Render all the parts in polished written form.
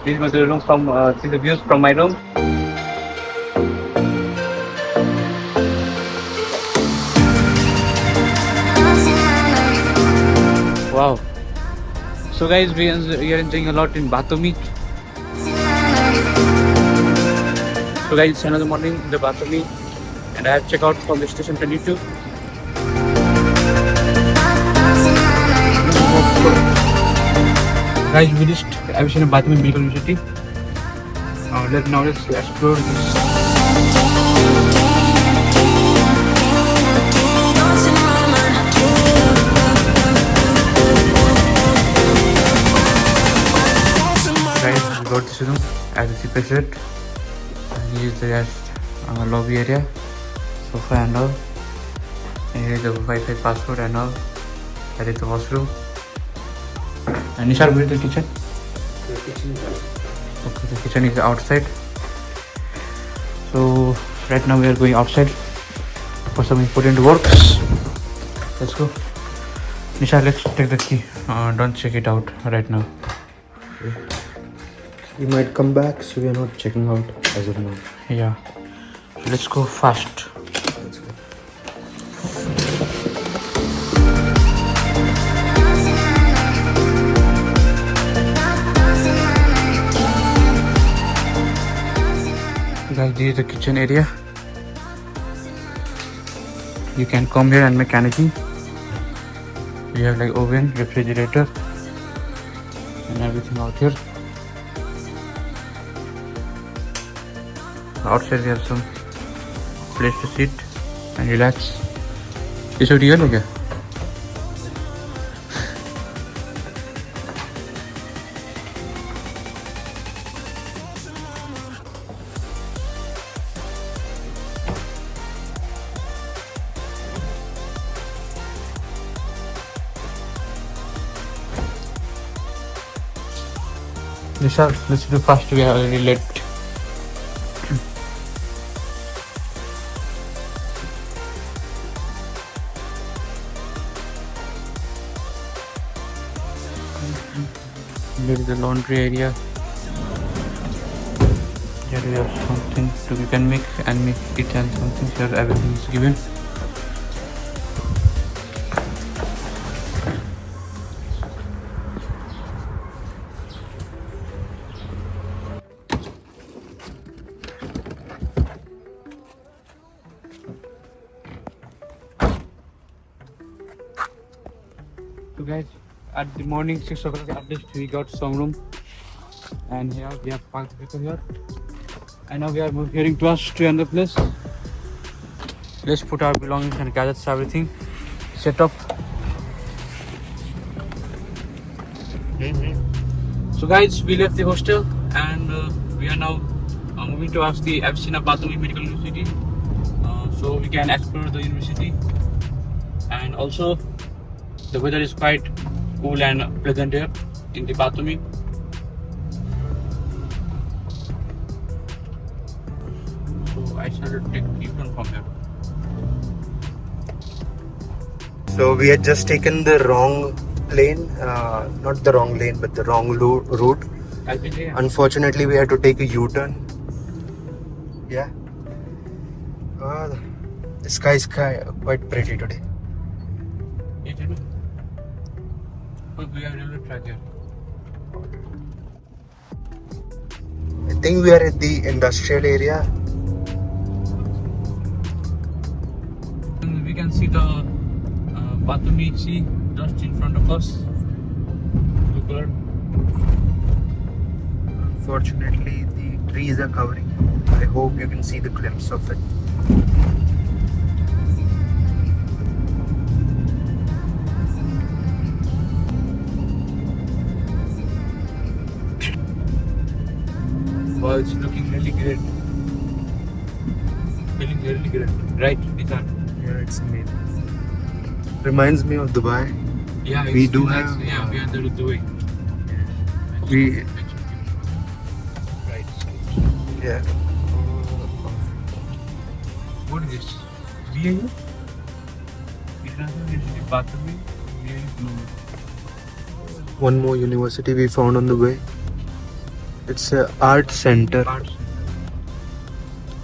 This was the room from see the views from my room. Wow. So guys, we are enjoying a lot in Batumi. So guys, it's another morning in the Batumi, and I have checked out from the station 22. Guys, we reached Aviation Batumi Medical University. Let's explore this. Guys, we got this room as a separate set. And here is the rest lobby area, sofa and all. And here is the Wi-Fi password and all. That is the washroom. And Nishar, where is the kitchen? The kitchen is outside. Okay, the kitchen is outside. So right now we are going outside for some important works. Let's go. Nishar, let's take the key. Don't check it out right now. We might come back, so we are not checking out as of now. Yeah. Let's go fast. Let's go. Guys, this is the kitchen area. You can come here and make anything. We have like oven, refrigerator, and everything out here. Outside we have some place to sit and relax. This is real, okay? Nishal, let's do fast. We are already late. There is the laundry area. Here we have something so you can make and make it and something. Here everything is given. So guys, at the morning 6 o'clock at least we got some room, and here we have parked vehicle here, and now we are heading to another place. Let's put our belongings and gadgets, everything set up. So guys, we left the hostel and we are now moving towards the Batumi Medical University, so we can explore the university. And also the weather is quite cool and pleasant here in the Batumi. So I started to take U-turn from here. So we had just taken the wrong lane, not the wrong lane, but the wrong route. Unfortunately, we had to take a U-turn. Yeah. The sky is quite pretty today. We have railway track here. I think we are at the industrial area. And we can see the Batumi Sea just in front of us. Blue color. Unfortunately, the trees are covering. I hope you can see the glimpse of it. Wow, it's looking really great. Feeling really great. Right, Nishan? Yeah, it's amazing. Reminds me of Dubai. Yeah, We it's do nice. have, Yeah, we are there doing. We Right. yeah. What is this? VIU? International University Batumi. VIU Blue. One more university we found on the way. It's a art center. Arts.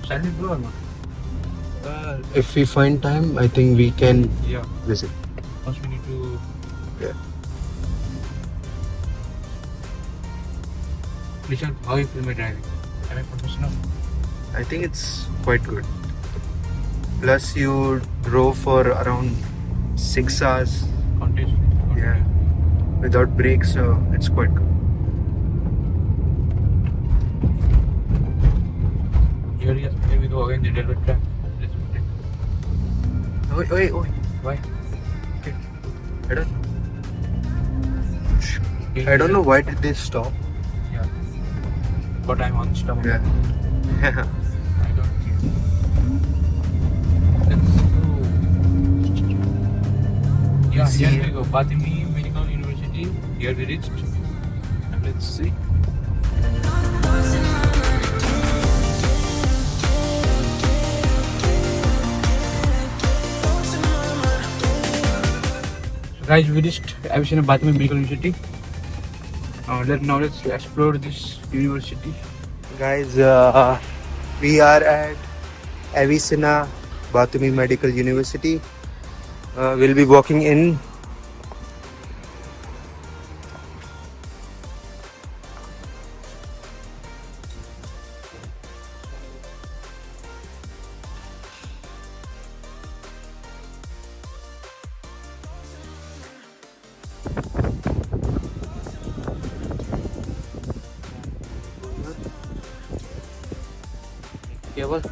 Shall we go or not? If we find time, I think we can Yeah. visit. First we need to. Yeah. Listen, how you feel my driving? Am I professional? I think it's quite good. Plus, you drove for around 6 hours. Contest. Yeah. Without breaks, so it's quite good. Here we go again, the railway track. Let's go. Wait. Why? Okay. I don't know why did they stop. Yeah. But I'm on stop. Yeah. I don't care. Let's go. Yeah, See. here we go. Batumi Medical University. Here we reached. And let's see. Guys, we reached Batumi Medical University. Let's explore this university. Guys, we are at Avicenna Batumi Medical University. We'll be walking in. Cable.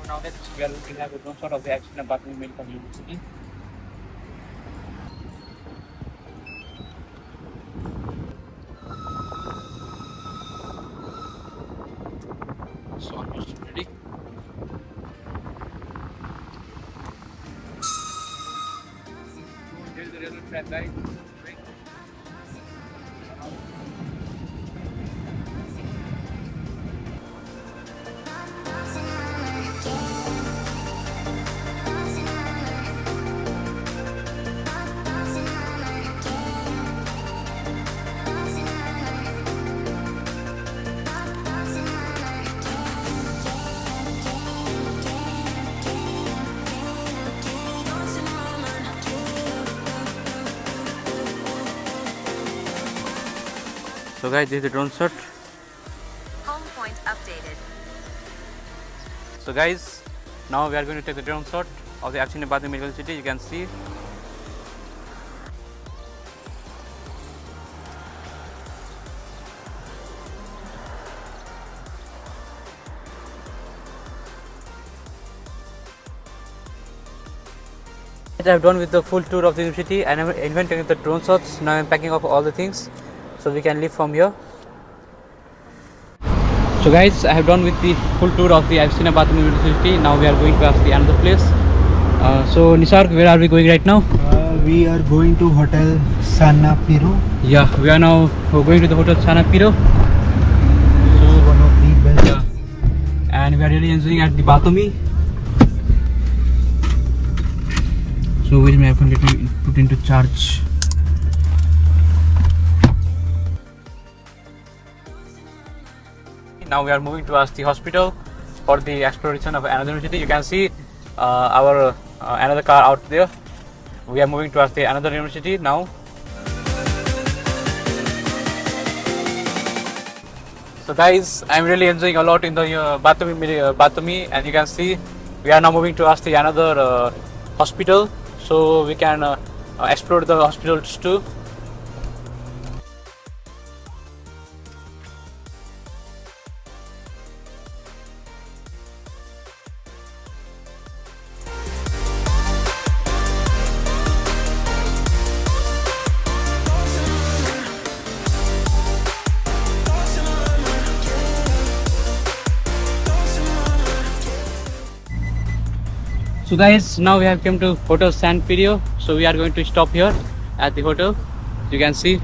Now that we are looking at the sort of the action about the Medical University. So almost ready. Here's the railway track, guys. So guys, this is the drone shot. Home point updated. So guys, now we are going to take the drone shot of the action about the medical city. You can see. I have done with the full tour of the university and I'm even taking the drone shots. Now I'm packing up all the things so we can leave from here. So guys, I have done with the full tour of the Batumi University. Now we are going to the another place. So Nisarg, where are we going right now? We are going to Hotel Sana Piro. Yeah, we are now going to the Hotel Sana Piro. So one of the best. Yeah. And we are really enjoying at the Batumi. So wait a minute, let me put into charge. Now we are moving towards the hospital for the exploration of another university. You can see our another car out there. We are moving towards the another university now. So guys, I'm really enjoying a lot in the Batumi, and you can see we are now moving towards the another hospital, so we can explore the hospitals too. So guys, now we have come to Hotel San Pedro. So we are going to stop here at the hotel. You can see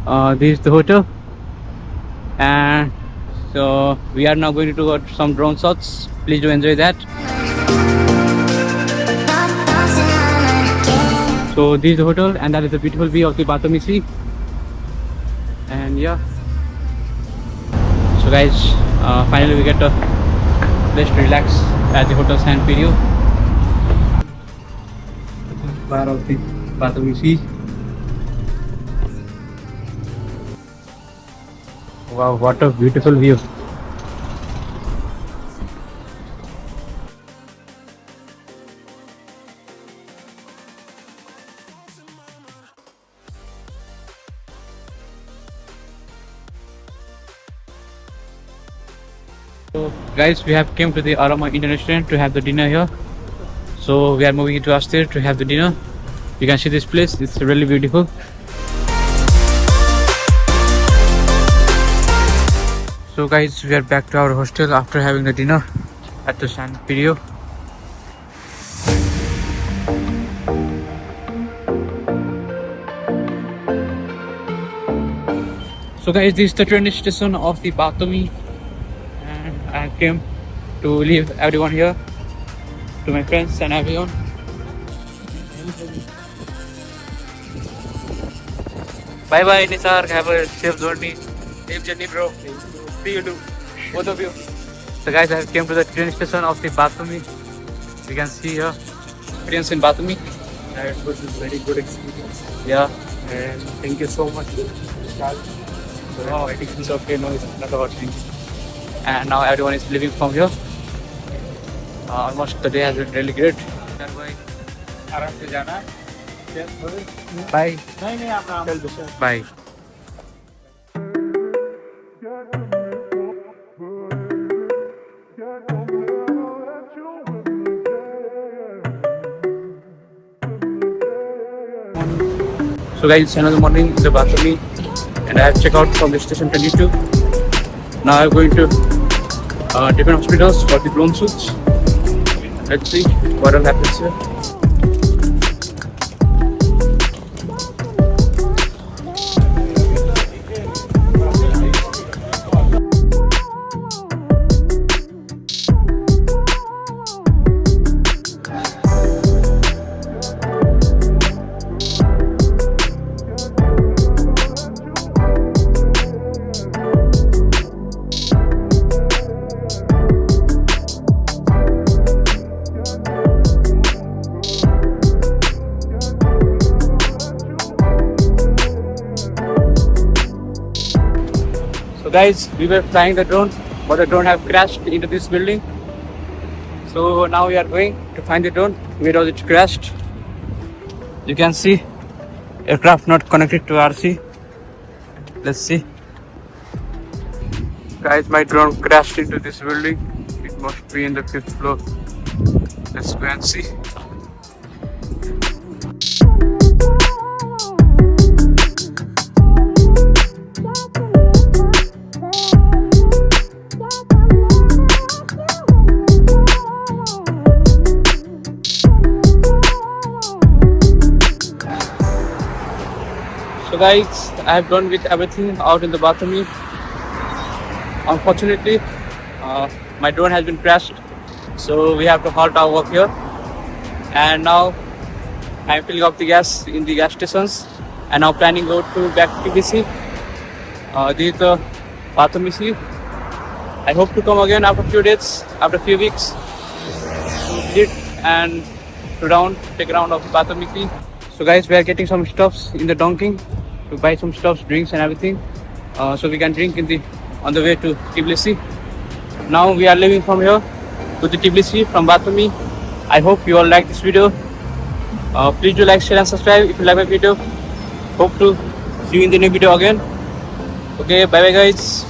this is the hotel, and so we are now going to do some drone shots. Please do enjoy that. So this is the hotel, and that is the beautiful view of the Batumi Sea. And yeah, so guys, finally we get a place to relax at the hotel San Pedro. Bar of the Batumi Sea. Wow, what a beautiful view. So guys, we have came to the Aroma Indian restaurant to have the dinner here. So we are moving into upstairs to have the dinner. You can see this place, it's really beautiful. So guys, we are back to our hostel after having the dinner at the San Pedro. So guys, this is the train station of the Batumi, and I came to leave everyone here, to my friends and everyone. Bye bye Nisar, have a safe journey bro. See you too, both of you. So guys, I came to the train station of the Batumi. You can see here, experience in Batumi. It was a very good experience. Yeah. And thank you so much, Charles. Oh, I think it's okay, no, it's not about things. And now everyone is leaving from here. Almost the day has been really great. आराम से जाना है. Bye. नहीं आप आराम से. Bye. So guys, it's another morning in the Batumi, and I have checked out from the station 22. Now I'm going to different hospitals for the drone shoots. Let's see what will happen here. So guys, we were flying the drone, but the drone have crashed into this building. So now we are going to find the drone. Where was it crashed? You can see aircraft not connected to RC. Let's see. Guys, my drone crashed into this building. It must be in the 5th floor. Let's go and see. So guys, I have done with everything out in the Batumi. Unfortunately, my drone has been crashed, so we have to halt our work here. And now I am filling up the gas in the gas stations, and now planning go to back to TBC. This is the Batumi Sea. I hope to come again after a few days, after a few weeks, to visit and to take a round of Batumi Sea. So guys, we are getting some stuffs in the donking to buy some stuffs, drinks and everything, so we can drink on the way to Tbilisi. Now we are leaving from here to the Tbilisi from Batumi. I hope you all like this video. Please do like, share and subscribe if you like my video. Hope to see you in the new video again. Okay, bye bye guys.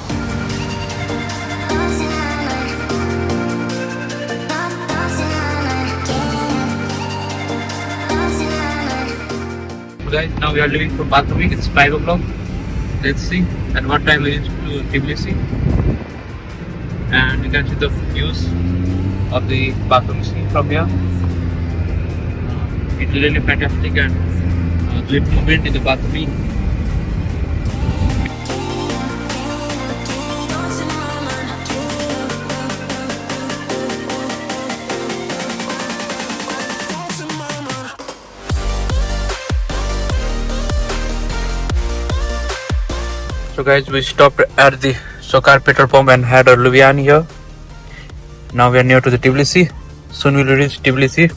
So guys, now we are leaving for Batumi. It's 5 o'clock. Let's see at what time we reach to Tbilisi. And you can see the views of the Batumi Sea from here. It's really fantastic and great movement in the Batumi. So So guys, we stopped at the Sokar petrol pump and had a Luvian here. Now we are near to the Tbilisi. Soon we will reach Tbilisi.